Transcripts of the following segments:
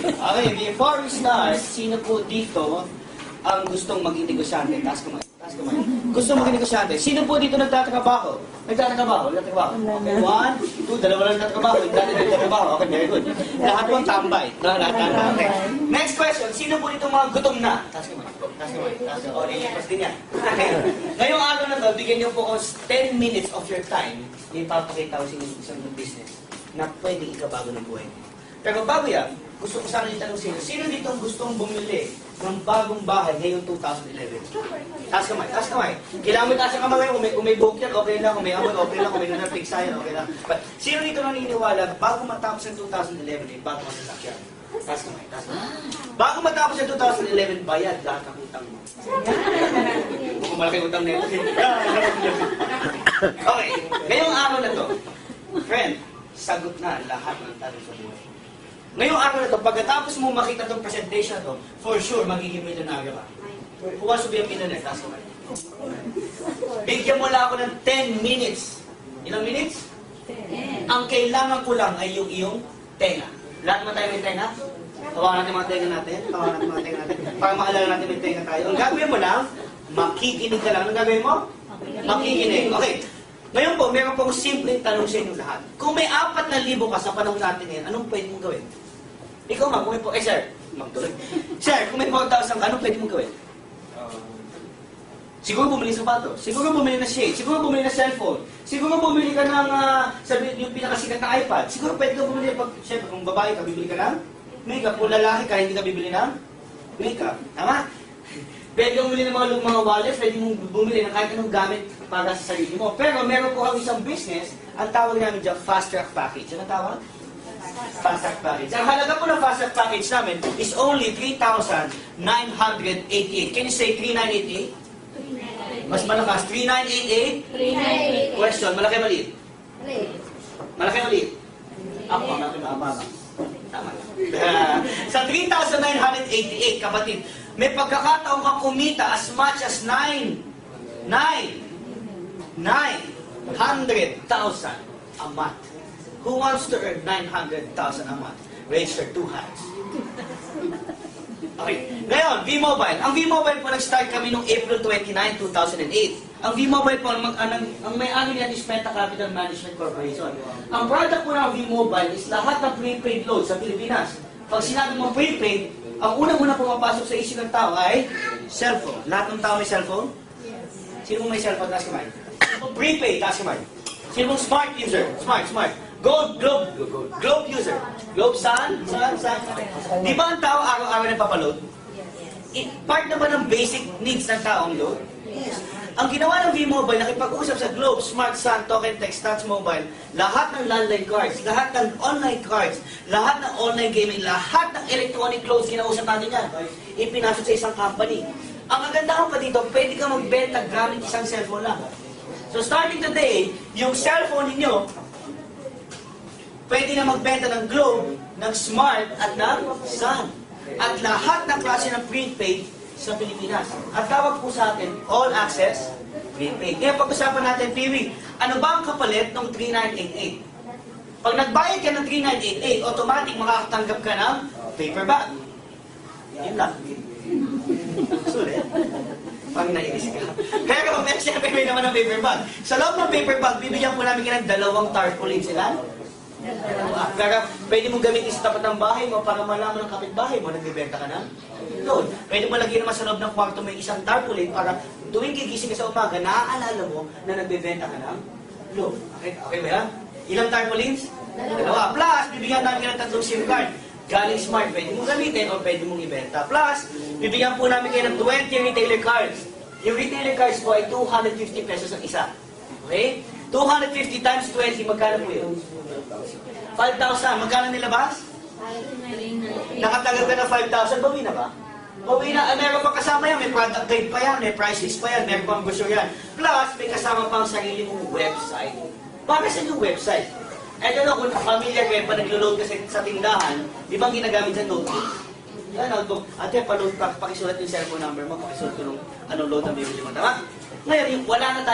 Okay, before we start, sino po dito ang gustong maging negosyante? Taas kamay. Taas kamay. Gustong maging negosyante. Sino po dito nagtatrabaho? Nagtatrabaho. Okay, 1, 2, dalawa lang nagtatrabaho. Nagtatrabaho. Okay, very good. Lahat po tambay. Lahat tambay. Okay. Next question. Sino po dito mga gutom na? Taas kamay. Taas kamay. Taas kamay. Oh, nilipas din yan. Okay. Ngayong araw na to, bigyan niyo po ko 10 minutes of your time. Ipapakita ko sa isang business na pwedeng ikabago ng buhay. Pero bago yan, gusto ko sana itanong sino dito ang gustong bumili ng bagong bahay ngayong 2011? Taas kamay, taas kamay. Kailangan mo taas ang kamay kung may buhok yan, okay lang. Kung may amoy, okay lang. Kung may nanapig sa'yo, okay lang. But sino dito naniniwala, bago matapos ang 2011, bago masasakyan? Taas kamay, taas kamay. Bago matapos ang 2011, bayad lahat ng utang mo. Kung malaki utang na ito. Okay, ngayong araw na to, friend, sagot na lahat ng tanong sa buhay. Ngayong araw na ito, pagkatapos mo makita itong presentation to, for sure, magiging milyonaryo ka. Who wants to be a millionaire? Taas kamay. Bigyan mo lang ako ng 10 minutes. Ilang minutes? 10. Ang kailangan ko lang ay yung iyong tenga. Lahat naman tayo may tenga? Tawagan natin mga tenga natin. Tawagan natin mga tenga natin. Para maalala natin may tenga tayo. Ang gagawin mo lang, makikinig ka lang. Anong gagawin mo? Makikinig. Okay. Ngayon po, meron pong simpleng tanong sa inyo lahat. Kung may 4,000 ka sa panahon natin ngayon, anong pwede mong gawin? Ikaw ma, kung may po, sir, magtuloy. Sir, kung may 4,000 ka, anong pwede mong gawin? Siguro bumili ng sapatos, siguro bumili ng shade, siguro bumili ng cellphone, siguro bumili ka ng, sabi yung pinakasikat na iPad, siguro pwede ka bumili, siyempre kung babae ka, bibili ka ng makeup, kung lalaki ka, hindi ka bibili ng makeup. Tama? Pwede kang bumili ng mga wallet, pwede mong bumili ng kahit anong gamit para sa sarili mo. Pero meron po kami isang business, ang tawag namin dyan, Fast Track Package. Ano tawag? Fast Track Package. Ang halaga po ng Fast Track Package namin is only 3,988. Can you say 3,988? Mas malakas. 3,988? 3,988. Question, malaki maliit? Malaki maliit? Ako, malaki mababa. Tama lang. Sa 3,988, kapatid, may pagkakataon kang kumita as much as 900,000 a month. Who wants to earn 900,000 a month? Raise your 2 hands. Okay. Ngayon, V-Mobile. Ang V-Mobile po, nag-start kami noong April 29, 2008. Ang V-Mobile po, ang may-ari niyan is Meta Capital Management Corporation. Ang product po ng V-Mobile is lahat ng prepaid load sa Pilipinas. Pag sinabi mo prepaid, ang unang-una pumapasok sa isip ng tao ay cellphone. Lahat ng tao may cellphone? Sino may cellphone? Taas kamay. Prepaid, taas kamay. Sino smart user? Smart. Globe user. Globe saan? Di ba ang tao araw-araw nagpapaload? Part naman ng basic needs ng tao ang load? Yes. Ang ginawa ng V-Mobile, nakipag-usap sa Globe, Smart Sun, Token Text, Touch Mobile, lahat ng landline cards, lahat ng online cards, lahat ng online gaming, lahat ng electronic loads, kinausap natin yan. Ipinasok sa isang company. Ang kagandahan pa dito, pwede ka magbenta gamit isang cellphone lang. So starting today, yung cellphone ninyo, pwede na magbenta ng Globe, ng Smart, at ng Sun. At lahat ng klase ng prepaid sa Pilipinas. At tawag po sa atin, all access prepaid. Kaya pag-usapan natin, Piwi, ano ba ang kapalit ng 3988? Pag nagbayad ka ng 3988, automatic makakatanggap ka ng paper bag. Yun lang. Sulit. Pag nainis ka. Pero siyempre may naman ng paper bag. Sa loob ng paper bag, bibigyan po namin ka ng 2 tarpaulin sila. Pero pwede mo gamitin sa tapat ng bahay mo para malaman ng kapitbahay mo, nagbibenta ka ng load. Pwede mo lagyan naman sa loob ng kwarto may isang tarpaulin para tuwing gigising ka sa umaga, naaalala mo na nagbibenta ka ng load. Okay ba yan? Ilang tarpaulins? 2. Plus, bibigyan namin ka ng 3 SIM card. Galing Smart, pwede mong gamitin o pwede mong ibenta. Plus, bibigyan po namin kayo ng 20 retailer cards. Yung retailer cards po ay 250 pesos ang isa. Okay? 250 times 20, magkano po yun? 5,000. Magkano nilabas? Nakatagal ka na 5,000, bawi na ba? Bawi na. Meron pa kasama yan, may product guide pa yan, may price list pa yan, meron pang brochure yan. Plus, may kasama pang sarili mong website. Para sa yung website? I don't know kung familiar kayo, pa naglo-load ka sa tindahan, di ba ang ginagamit sa notebook? Yan, notebook. Ate, pakisulat yung cellphone number mo, pakisulat ko nung anong load na bibili mo. Tama? Ngayon, wala na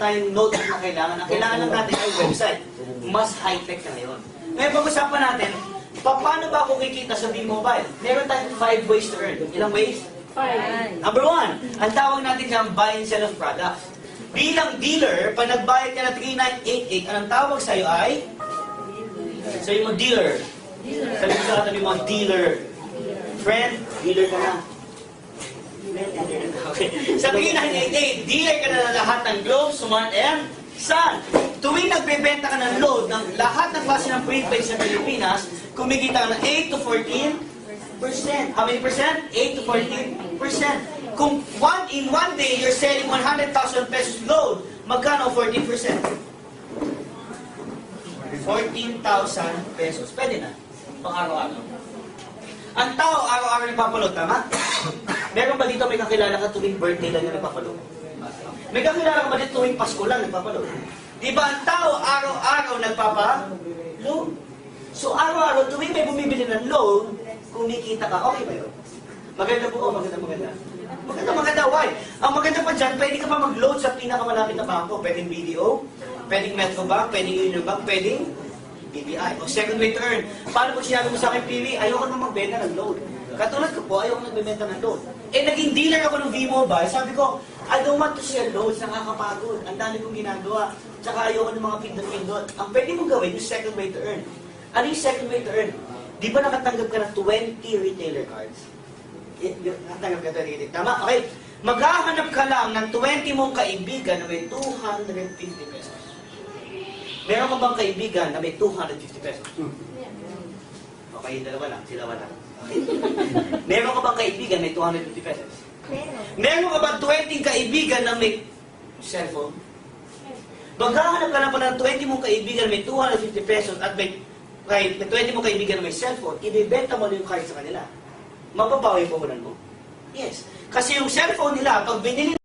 tayong notebook na kailangan. Ang kailangan lang natin ay website. Mas high-tech na ngayon. Ngayon, pag-usapan natin, Paano ba ako kikita sa V-Mobile? Meron tayong 5 ways to earn. Ilang ways? 5. Number 1, ang tawag natin dyan, buy and sell of products. Bilang dealer, pag nagbayad ka na 3,988, anong tawag sa'yo ay? Sa'yo mo, dealer. Sabi ko sa katabi mo, dealer. Friend, dealer ka na. Okay. Sa 3,988, dealer ka na ng lahat ng Globe, Smart, and Sun. Tuwing nagbebenta ka ng load ng lahat ng klase ng prepaid sa Pilipinas, kumikita ka ng 8 to 14%. How many percent? 8 to 14%. Kung in one day, you're selling 100,000 pesos load, magkano 14%? 14,000 pesos. Pwede na. Pang araw-araw. Ang tao, araw-araw nagpapaload, tama? Meron ba dito may kakilala ka tuwing birthday lang yung nagpapaload? May kakilala ka ba dito tuwing Pasko lang nagpapaload? Di ba ang tao, araw-araw nagpapaload? So araw-araw, tuwing may bumibili ng load, kumikita ka, okay ba yun? Maganda po, maganda. Maganda, why? Ang maganda pa dyan, pwede ka pa mag-load sa pinakamalapit na bangko. Pwedeng BDO, pwedeng Metrobank, pwedeng Union Bank, pwedeng BPI. O second way to earn. Paano pag sinabi mo sa akin, PV, ayoko na magbenta ng load. Katulad ko po, ayoko nagbebenta ng load. Eh, naging dealer ako ng V-Mobile. Sabi ko, I don't want to sell loads, nakakapagod. Ang dami kong ginagawa. Tsaka ayoko ng mga pindot-pindot. Ang pwede mong gawin, yung second way to earn. Ano yung second way to earn? Di ba nakatanggap ka ng 20 retailer cards? Nakatanggap ka ng 20. Tama? Okay. Maghahanap ka lang ng 20 mong kaibigan na may 250 pesos. Meron ka bang kaibigan na may 250 pesos? Okay, dalawa lang. Sila wala. Okay. Meron ka bang kaibigan na may 250 pesos? Meron ka bang 20 kaibigan na may cellphone? Maghahanap ka lang pa ng 20 mong kaibigan na may 250 pesos at may 20 mong kaibigan na may cellphone, ibibenta mo yung card sa kanila. Mababawi po mo. Yes. Kasi yung cellphone nila, pag binili